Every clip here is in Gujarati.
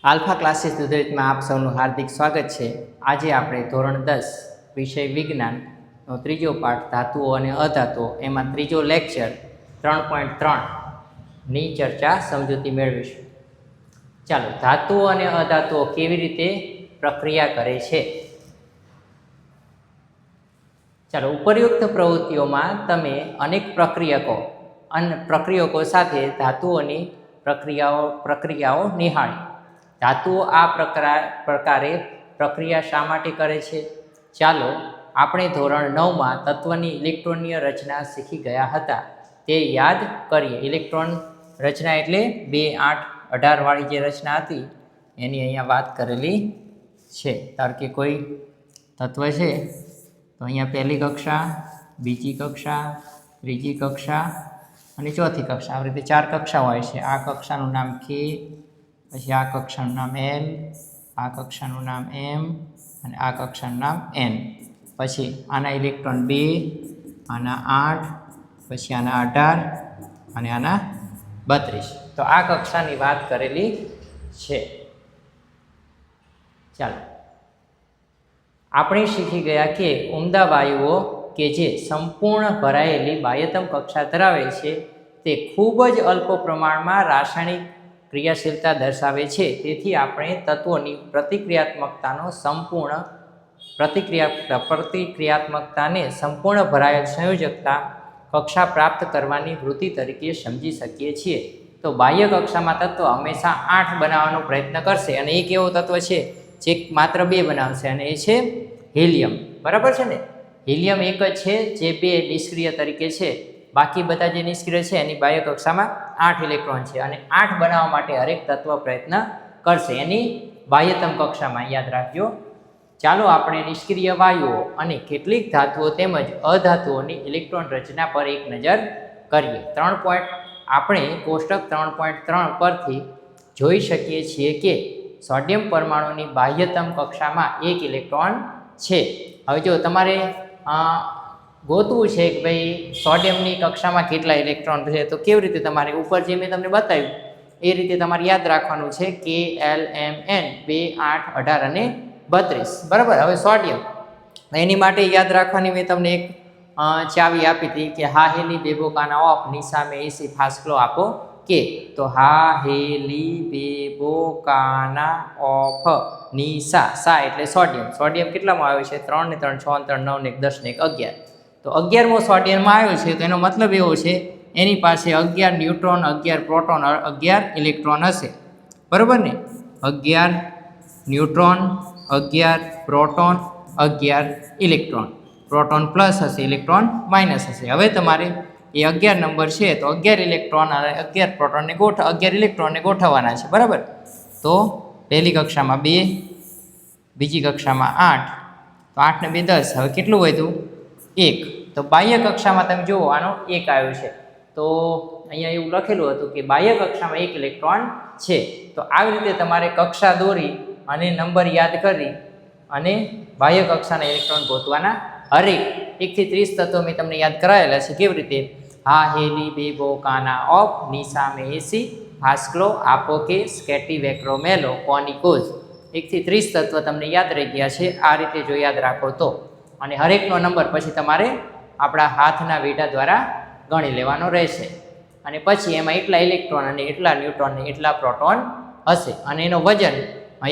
આલ્ફા ક્લાસીસ દુધરેજમાં આપ સૌનું હાર્દિક સ્વાગત છે। આજે આપણે ધોરણ 10 વિષય વિજ્ઞાનનો ત્રીજો પાઠ ધાતુઓ અને અધાતુઓ એમાં ત્રીજો લેક્ચર 3.3ની ચર્ચા સમજૂતી મેળવીશું। ચાલો, ધાતુઓ અને અધાતુઓ કેવી રીતે પ્રક્રિયા કરે છે। ચાલો, ઉપરયુક્ત પ્રવૃત્તિઓમાં તમે અનેક પ્રક્રિયકો સાથે ધાતુઓની પ્રક્રિયાઓ નિહાળી। ધાતુઓ આ પ્રકારે પ્રક્રિયા શા માટે કરે છે? ચાલો આપણે ધોરણ 9માં તત્વની ઇલેક્ટ્રોનીય રચના શીખી ગયા હતા તે યાદ કરીએ। ઇલેક્ટ્રોન રચના એટલે 2, 8, 18 વાળી જે રચના હતી એની અહીંયા વાત કરેલી છે। ધારો કે કોઈ તત્વ છે તો અહીંયા પહેલી કક્ષા, બીજી કક્ષા, ત્રીજી કક્ષા અને ચોથી કક્ષા, આવી રીતે 4 કક્ષા હોય છે। આ કક્ષાનું નામ કે, પછી આ કક્ષાનું નામ L, આ કક્ષાનું નામ M અને આ કક્ષાનું નામ N। પછી આના ઇલેક્ટ્રોન 2, આના 8, પછી આના 18 અને આના 32। તો આ કક્ષાની વાત કરેલી છે। ચાલો, આપણે શીખી ગયા કે ઉમદા વાયુઓ કે જે સંપૂર્ણ ભરાયેલી બાહ્યતમ કક્ષા ધરાવે છે તે ખૂબ જ અલ્પ પ્રમાણમાં રાસાયણિક ક્રિયાશીલતા દર્શાવે છે। તેથી આપણે તત્વોની પ્રતિક્રિયાત્મકતાને સંપૂર્ણ ભરાયેલ સંયોજકતા કક્ષા પ્રાપ્ત કરવાની વૃત્તિ તરીકે સમજી શકીએ છીએ। તો બાહ્ય કક્ષામાં તત્વ હંમેશા 8 બનાવવાનો પ્રયત્ન કરશે અને એક એવો તત્વ છે જે માત્ર 2 બનાવશે અને એ છે હિલિયમ। બરાબર છે ને? હિલિયમ એક જ છે જે 2 નિષ્ક્રિય તરીકે છે, બાકી બધા જે નિષ્ક્રિય છે એની બાહ્ય કક્ષામાં 8 ઇલેક્ટ્રોન છે અને 8 બનાવવા માટે હરેક તત્વ પ્રયત્ન કરશે એની બાહ્યતમ કક્ષામાં, યાદ રાખજો। ચાલો આપણે નિષ્ક્રિય વાયુઓ અને કેટલીક ધાતુઓ તેમજ અધાતુઓની ઇલેક્ટ્રોન રચના પર એક નજર કરીએ। આપણે કોષ્ટક 3.3 પરથી જોઈ શકીએ છીએ કે સોડિયમ પરમાણુની બાહ્યતમ કક્ષામાં 1 ઇલેક્ટ્રોન છે। હવે જો તમારે ગોતવું છે કે ભાઈ સોડિયમની કક્ષામાં કેટલા ઇલેક્ટ્રોન છે, તો કેવી રીતે તમારે ઉપર જે મેં તમને બતાવ્યું એ રીતે તમારે યાદ રાખવાનું છે કે L, M, N 2, 8, 18 અને 32। બરાબર? હવે સોડિયમ એની માટે યાદ રાખવાની મેં તમને એક ચાવી આપી હતી કે હા હેલી બેબોકાના ઓફ નિશા મેં એસી ફાસલો આપો કે, તો હા હેલી બેબોકાના ઓફ નિશા, સા એટલે સોડિયમ કેટલામાં આવ્યો છે? 3 ને 3 6 3 9 ને 1 10 ને 1 11। તો 11મો સોડિયમમાં આવ્યો છે, તો એનો મતલબ એવો છે એની પાસે 11 ન્યુટ્રોન, 11 પ્રોટોન, 11 ઇલેક્ટ્રોન હશે। બરાબર ને? 11 neutron, 11 proton, 11 electron, proton plus હશે, ઇલેક્ટ્રોન માઇનસ હશે। હવે તમારે એ 11 નંબર છે તો 11 ઇલેક્ટ્રોન અને 11 પ્રોટોનને 11 ઇલેક્ટ્રોનને ગોઠવવાના છે। બરાબર? તો પહેલી કક્ષામાં 2, બીજી કક્ષામાં 8, તો 8 ને 2 10, હવે કેટલું વધ્યું? 1। તો બાહ્ય કક્ષામાં તમે જુઓ આનો 1 આવ્યો છે, તો અહીંયા એવું લખેલું હતું કે બાહ્ય કક્ષામાં 1 ઇલેક્ટ્રોન છે। તો આવી રીતે તમારે કક્ષા દોરી અને નંબર યાદ કરી અને બાહ્ય કક્ષાના ઇલેક્ટ્રોન ગોતવાના। હરેક 1 થી 30 તત્વો મેં તમને યાદ કરાયેલા છે। કેવી રીતે? હા હેલી બેબોકાના ઓફ નિશા મેં એસી ફાસ્કલો આપો કે સ્કેટી વેક્રો મેલો કોનિકોઝ। 1 થી 30 તત્વ તમને યાદ રહી ગયા છે આ રીતે જો યાદ રાખો તો। અને હરેકનો નંબર પછી તમારે આપણા હાથના વેઢા દ્વારા ગણી લેવાનો રહેશે અને પછી એમાં એટલા ઇલેક્ટ્રોન અને એટલા ન્યુટ્રોન અને એટલા પ્રોટોન હશે અને એનો વજન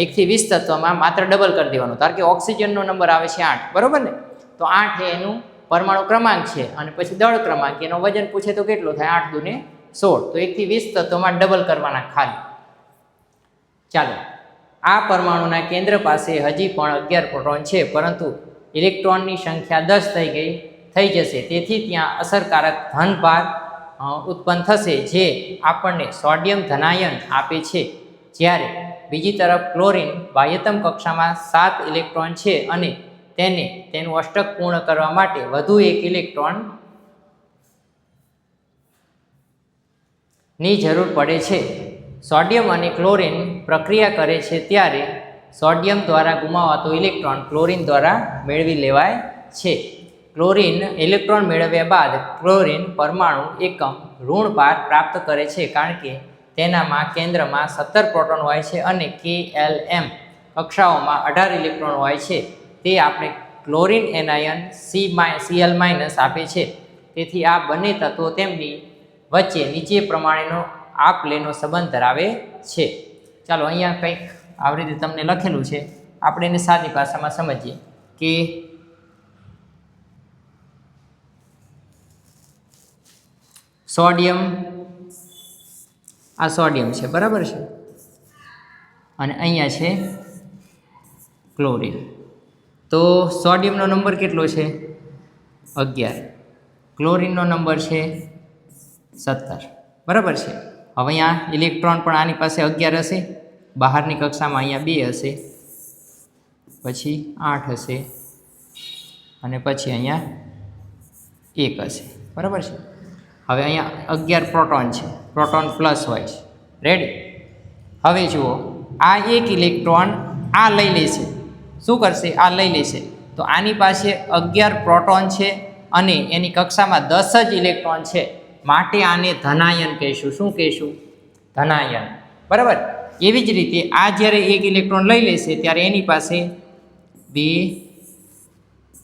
1 થી 20 તત્વમાં માત્ર ડબલ કરી દેવાનો। કારણ કે ઓક્સિજનનો નંબર આવે છે 8, બરાબર ને? તો 8 એ એનું પરમાણુ ક્રમાંક છે અને પછી દળ ક્રમાંક, એનો વજન પૂછે તો કેટલો થાય? 8 દુ ને 16, તો 1 થી 20 તત્વોમાં ડબલ કરવાના ખાલી। ચાલો, આ પરમાણુના કેન્દ્ર પાસે હજી પણ 11 પ્રોટોન છે, પરંતુ ઇલેક્ટ્રોનની સંખ્યા 10 થઈ જશે, તેથી ત્યાં અસરકારક ધનભાર ઉત્પન્ન થશે જે આપણને સોડિયમ ધનાયન આપે છે। જ્યારે બીજી તરફ ક્લોરીન બાહ્યતમ કક્ષામાં 7 ઇલેક્ટ્રોન છે અને તેનું અષ્ટક પૂર્ણ કરવા માટે વધુ 1 ઇલેક્ટ્રોન ની જરૂર પડે છે। સોડિયમ અને ક્લોરીન પ્રક્રિયા કરે છે ત્યારે સોડિયમ દ્વારા ગુમાવાતો ઇલેક્ટ્રોન ક્લોરીન દ્વારા મેળવી લેવાય છે। ક્લોરીન ઇલેક્ટ્રોન મેળવ્યા બાદ ક્લોરીન પરમાણુ એકમ ઋણ ભાર પ્રાપ્ત કરે છે, કારણ કે તેનામાં કેન્દ્રમાં 17 પ્રોટોન હોય છે અને KLM કક્ષાઓમાં 18 ઇલેક્ટ્રોન હોય છે. તે આપણે ક્લોરીન એનાયન Cl- આપે છે. તેથી આ બંને તત્વો તેમની વચ્ચે નીચે પ્રમાણેનો આપલેનો સંબંધ ધરાવે છે. ચાલો અહીંયા કંઈક આવી રીતે તમને લખેલું છે, આપણે એને સાદી ભાષામાં સમજીએ કે સોડિયમ, આ સોડિયમ છે, બરાબર છે, અને અહીંયા છે ક્લોરીન. તો સોડિયમનો નંબર કેટલો છે? 11. ક્લોરીનનો નંબર છે 17, બરાબર છે. હવે અહીંયા ઇલેક્ટ્રોન પણ આની પાસે 11 હશે, બહારની કક્ષામાં અહીંયા 2 હશે, પછી 8 હશે, અને પછી અહીંયા 1 હશે, બરાબર છે. હવે અહીંયા 11 પ્રોટોન છે, પ્રોટોન પ્લસ હોય છે. રેડી? હવે જુઓ, આ એક ઇલેક્ટ્રોન આ લઈ લેશે. શું કરશે? આ લઈ લેશે. તો આની પાસે 11 પ્રોટોન છે અને એની કક્ષામાં 10 જ ઇલેક્ટ્રોન છે, માટે આને ધનાયન કહીશું. શું કહીશું? ધનાયન, બરાબર. એવી જ રીતે આ જ્યારે એક ઇલેક્ટ્રોન લઈ લેશે ત્યારે એની પાસે 2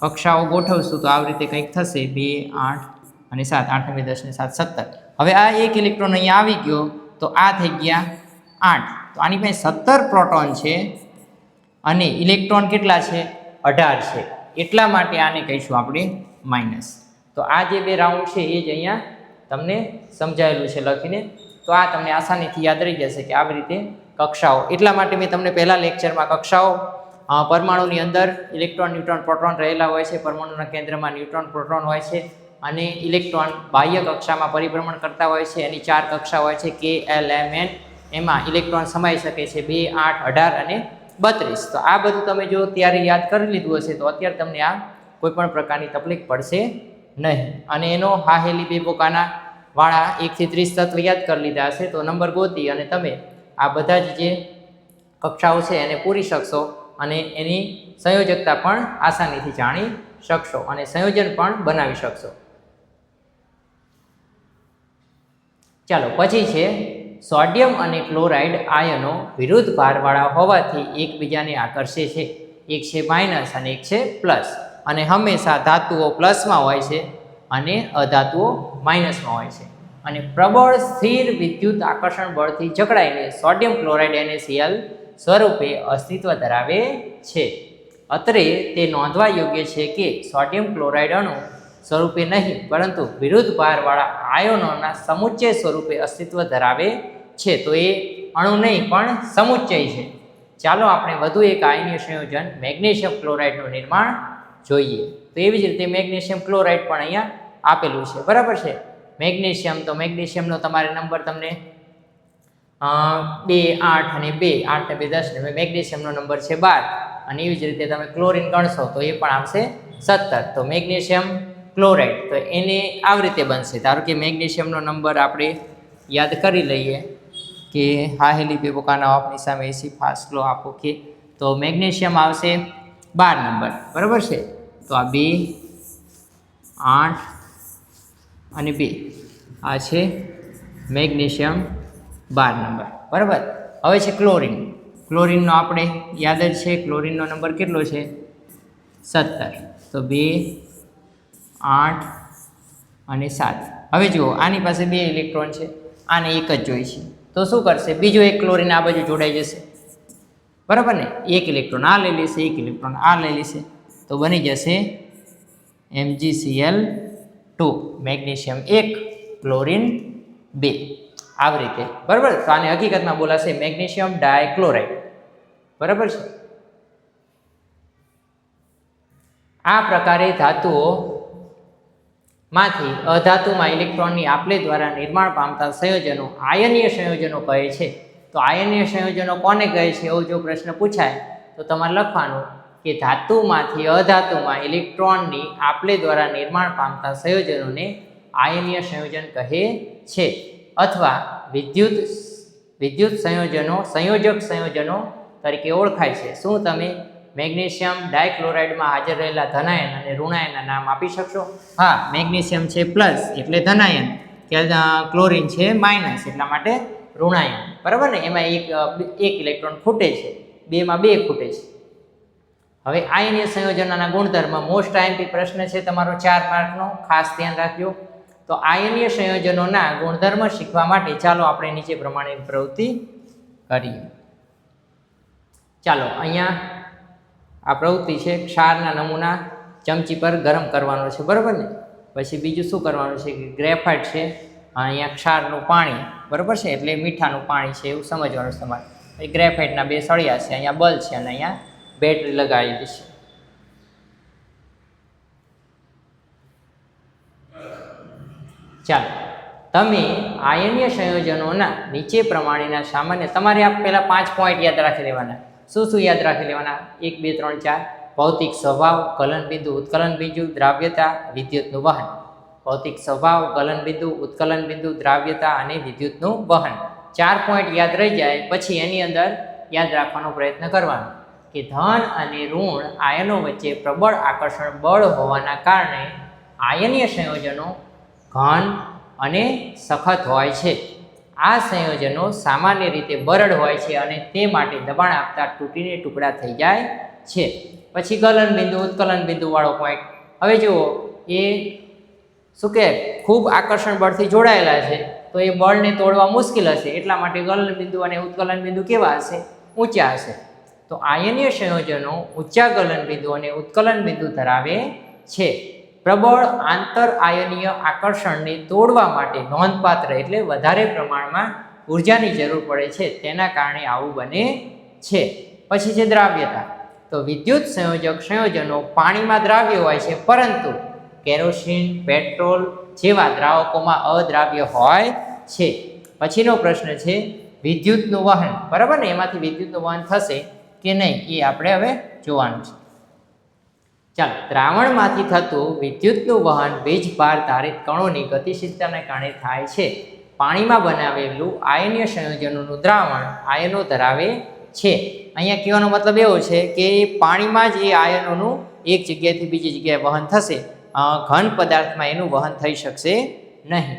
કક્ષાઓ ગોઠવશું તો આવી રીતે કંઈક થશે, 2, 8 અને 7, 8 ને 10 ને 7, 17. હવે આ એક ઇલેક્ટ્રોન અહીંયા આવી ગયો તો આ થઈ ગયા 8. તો આની પાસે 17 પ્રોટોન છે અને ઇલેક્ટ્રોન કેટલા છે? 18 છે. એટલા માટે આને કહીશું આપણે માઇનસ. તો આ જે 2 રાઉન્ડ છે એ જ અહીંયા તમને સમજાયેલું છે લખીને. તો આ તમને આસાનીથી યાદ રહી જશે કે આવી રીતે કક્ષાઓ. એટલા માટે મેં તમને પહેલા લેક્ચરમાં કક્ષાઓ, પરમાણુની અંદર ઇલેક્ટ્રોન, ન્યુટ્રોન, પ્રોટોન રહેલા હોય છે, પરમાણુના કેન્દ્રમાં ન્યુટ્રોન, પ્રોટોન હોય છે, અને ઇલેક્ટ્રોન બાહ્ય કક્ષામાં પરિભ્રમણ કરતા હોય છે. એની 4 કક્ષા હોય છે, KLMN. એમાં ઇલેક્ટ્રોન સમાઈ શકે છે 2, 8, 18 અને 32. તો આ બધું તમે જો ત્યારે યાદ કરી લીધું હશે તો અત્યારે તમને આ કોઈ પણ પ્રકારની તકલીફ પડશે નહીં. અને એનો હાહેલી 2 પોકાના વાળા 1 થી 30 તત્વ યાદ કરી લીધા હશે તો નંબર ગોતી અને તમે આ બધા જ જે કક્ષાઓ છે એને પૂરી શકશો અને એની સંયોજકતા પણ આસાનીથી જાણી શકશો અને સંયોજન પણ બનાવી શકશો. ચાલો પછી છે સોડિયમ અને ક્લોરાઇડ આયનો વિરુદ્ધ ભારવાળા હોવાથી એકબીજાને આકર્ષે છે. એક છે માઇનસ અને એક છે પ્લસ, અને હંમેશા ધાતુઓ પ્લસમાં હોય છે અને અધાતુઓ માઇનસમાં હોય છે. અને પ્રબળ સ્થિર વિદ્યુત આકર્ષણ બળથી જકડાઈને સોડિયમ ક્લોરાઇડ NaCl સ્વરૂપે અસ્તિત્વ ધરાવે છે. અત્રે તે નોંધવા યોગ્ય છે કે સોડિયમ ક્લોરાઇડ અણુ સ્વરૂપે નહીં પરંતુ વિરુદ્ધ ભારવાળા આયનોના સમુચ્ચય સ્વરૂપે અસ્તિત્વ ધરાવે છે. તો એ અણુ નહીં પણ સમુચ્ચય છે. ચાલો આપણે વધુ એક આયનીય સંયોજન મેગ્નેશિયમ ક્લોરાઇડનું નિર્માણ જોઈએ. તો એવી જ રીતે મેગ્નેશિયમ ક્લોરાઇડ પણ અહીંયા આપેલું છે, બરાબર છે. મેગ્નેશિયમ, તો મેગ્નેશિયમનો તમારે નંબર તમને 2, 8 અને 2, 8 ને 2, 10 ને મેગ્નેશિયમનો નંબર છે 12. અને એવી જ રીતે તમે ક્લોરીન ગણશો તો એ પણ આવશે 17. તો મેગ્નેશિયમ ક્લોરાઇડ તો એને આવી રીતે બનશે. ધારો કે મેગ્નેશિયમનો નંબર આપણે યાદ કરી લઈએ કે હાહેલી 2 પોકાના આપની સામે એસી ફાસલો આપો કે તો મેગ્નેશિયમ આવશે 12 નંબર, બરાબર છે. તો આ 2, 8 અને 2 આ છે મેગ્નેશિયમ 12 નંબર, બરાબર. હવે છે ક્લોરીન. ક્લોરીનનો આપણે યાદ જ છે, ક્લોરીનનો નંબર કેટલો છે? 17. તો 2, 8 અને 7. હવે જુઓ આની પાસે 2 ઇલેક્ટ્રોન છે, આને એક જ જોઈ છે. તો શું કરશે? બીજો એક ક્લોરીન આ બાજુ જોડાઈ જશે, બરાબર ને. એક ઇલેક્ટ્રોન આ લઈ લેશે, એક ઇલેક્ટ્રોન આ લઈ લેશે, તો બની જશે MgCl2, મેગ્નેશિયમ 1, ક્લોરીન 2, આવી રીતે, બરાબર. તો આને હકીકતમાં બોલાશે મેગ્નેશિયમ ડાયક્લોરાઇડ, બરાબર છે. આ પ્રકારે ધાતુઓ માંથી અધાતુમાં ઇલેક્ટ્રોનની આપલે દ્વારા નિર્માણ પામતા સંયોજનો આયનીય સંયોજનો કહે છે. તો આયનીય સંયોજનો કોને કહે છે એવો જો પ્રશ્ન પૂછાય તો તમારે લખવાનું કે ધાતુમાંથી અધાતુમાં ઇલેક્ટ્રોનની આપલે દ્વારા નિર્માણ પામતા સંયોજનોને આયનીય સંયોજન કહે છે. અથવા વિદ્યુત સંયોજનો સંયોજક સંયોજનો તરીકે ઓળખાય છે. શું તમે મેગ્નેશિયમ ડાયક્લોરાઇડમાં હાજર રહેલા ધનાયન અને ઋણાયનના નામ આપી શકશો? હા, મેગ્નેશિયમ છે પ્લસ એટલે ધનાયન, ક્લોરીન છે માઇનસ એટલા માટે ઋણાયન, બરાબર ને, એમાં એક ઇલેક્ટ્રોન ખૂટે છે, 2માં 2 ખૂટે છે. હવે આયનીય સંયોજનોના ગુણધર્મ મોસ્ટ આઈએમપી પ્રશ્ન છે તમારો 4 માર્કનો, ખાસ ધ્યાન રાખજો. તો આયનીય સંયોજનોના ગુણધર્મ શીખવા માટે ચાલો આપણે નીચે પ્રમાણેની પ્રવૃત્તિ કરીએ. ચાલો અહીંયા આ પ્રવૃત્તિ છે, ક્ષારના નમૂના ચમચી પર ગરમ કરવાનો છે, બરાબર ને. પછી બીજું શું કરવાનું છે કે ગ્રેફાઇટ છે, અહીંયા ક્ષારનું પાણી, બરાબર છે, એટલે મીઠાનું પાણી છે એવું સમજવાનું છે તમારે. એ ગ્રેફાઇટના 2 સળિયા છે, અહીંયા બલ્બ છે અને અહીંયા બેટરી લગાવેલી છે. ચાલો તમે આયનીય સંયોજનોના નીચે પ્રમાણેના સામાન્ય, તમારે આ પહેલા 5 પોઈન્ટ યાદ રાખી લેવાના. શું યાદ રાખી લેવાના? 1 2 3 4. ભૌતિક સ્વભાવ, ગલનબિંદુ, ઉત્કલનબિંદુ, દ્રાવ્યતા, વિદ્યુતનું વહન. ભૌતિક સ્વભાવ, ગલનબિંદુ, ઉત્કલનબિંદુ, દ્રાવ્યતા અને વિદ્યુતનું વહન. 4 પોઈન્ટ યાદ રહી જાય પછી એની અંદર યાદ રાખવાનો પ્રયત્ન કરવાનો કે ધન અને ઋણ આયનો વચ્ચે પ્રબળ આકર્ષણ બળ હોવાના કારણે આયનીય સંયોજનો ઘન અને સખત હોય છે. આ સંયોજનો સામાન્ય રીતે બરડ હોય છે અને તે માટે દબાણ આપતા તૂટીને ટુકડા થઈ જાય છે. પછી ગલનબિંદુ, ઉત્કલનબિંદુ વાળો પોઈન્ટ. હવે જુઓ, એ શું કહે, ખૂબ આકર્ષણ બળથી જોડાયેલા છે તો એ બળને તોડવા મુશ્કેલ હશે, એટલા માટે ગલનબિંદુ અને ઉત્કલનબિંદુ કેવા હશે? ઊંચા હશે. તો આયનીય સંયોજનો ઊંચા ગલનબિંદુ અને ઉત્કલનબિંદુ ધરાવે છે. પ્રબળ આંતર આયનીય આકર્ષણને તોડવા માટે નોંધપાત્ર એટલે વધારે પ્રમાણમાં ઉર્જાની જરૂર પડે છે, તેના કારણે આવું બને છે. પછી છે દ્રાવ્યતા. તો વિદ્યુત સંયોજક સંયોજનો પાણીમાં દ્રાવ્ય હોય છે, પરંતુ કેરોસીન, પેટ્રોલ જેવા દ્રાવકોમાં અદ્રાવ્ય હોય છે. પછીનો પ્રશ્ન છે વિદ્યુતનું વહન, બરાબર ને, એમાંથી વિદ્યુતનું વહન થશે કે નહીં એ આપણે હવે જોવાનું છે. ચાલો, દ્રાવણમાંથી થતું વિદ્યુતનું વહન વીજભાર ધારિત કણોની ગતિશીલતાને કારણે થાય છે. પાણીમાં બનાવેલું આયનીય સંયોજનોનું દ્રાવણ આયનો ધરાવે છે. અહીંયા કહેવાનો મતલબ એવો છે કે પાણીમાં જ એ આયનોનું એક જગ્યાએથી બીજી જગ્યાએ વહન થશે, ઘન પદાર્થમાં એનું વહન થઈ શકશે નહીં.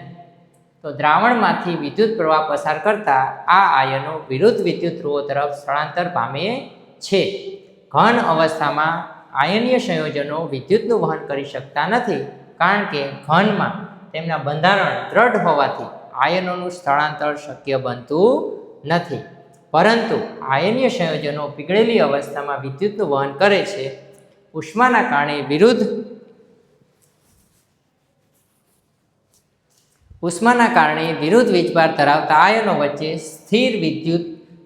તો દ્રાવણમાંથી વિદ્યુત પ્રવાહ પસાર કરતા આ આયનો વિરુદ્ધ વિદ્યુત ધ્રુવો તરફ સ્થળાંતર પામે છે. ઘન અવસ્થામાં આયનીય સંયોજનો વિદ્યુતનું વહન કરી શકતા નથી, કારણ કે ઘનમાં તેમના બંધારણ દ્રઢ હોવાથી આયનોનું સ્થળાંતર શક્ય બનતું નથી. પરંતુ આયનીય સંયોજનો પીગળેલી અવસ્થામાં વિદ્યુતનું વહન કરે છે. ઉષ્માના કારણે વિરુદ્ધ વીજભાર ધરાવતા આયનો વચ્ચે સ્થિર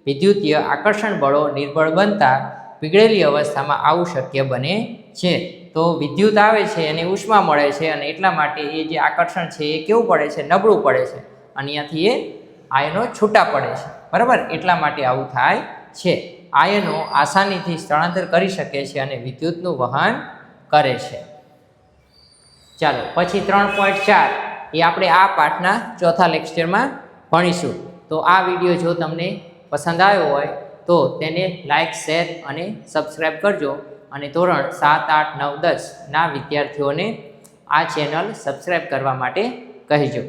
વિદ્યુતીય આકર્ષણ બળો નિર્બળ બનતા પીગળેલી અવસ્થામાં આવું શક્ય બને છે. તો વિદ્યુત આવે છે અને ઉષ્મા મળે છે અને એટલા માટે એ જે આકર્ષણ છે એ કેવું પડે છે? નબળું પડે છે અને અહીંયાથી એ આયનો છૂટા પડે છે, બરાબર. એટલા માટે આવું થાય છે. આયનો આસાનીથી સ્થળાંતર કરી શકે છે અને વિદ્યુતનું વહન કરે છે. ચાલો, પછી 3.4 એ આપણે આ પાઠના ચોથા લેક્ચરમાં ભણીશું. તો આ વિડીયો જો તમને પસંદ આવ્યો હોય તો તેને લાઈક, શેર અને સબસ્ક્રાઈબ કરજો. અને ધોરણ 7, 8, 9, 10 ના વિદ્યાર્થીઓને આ ચેનલ સબસ્ક્રાઈબ કરવા માટે કહેજો.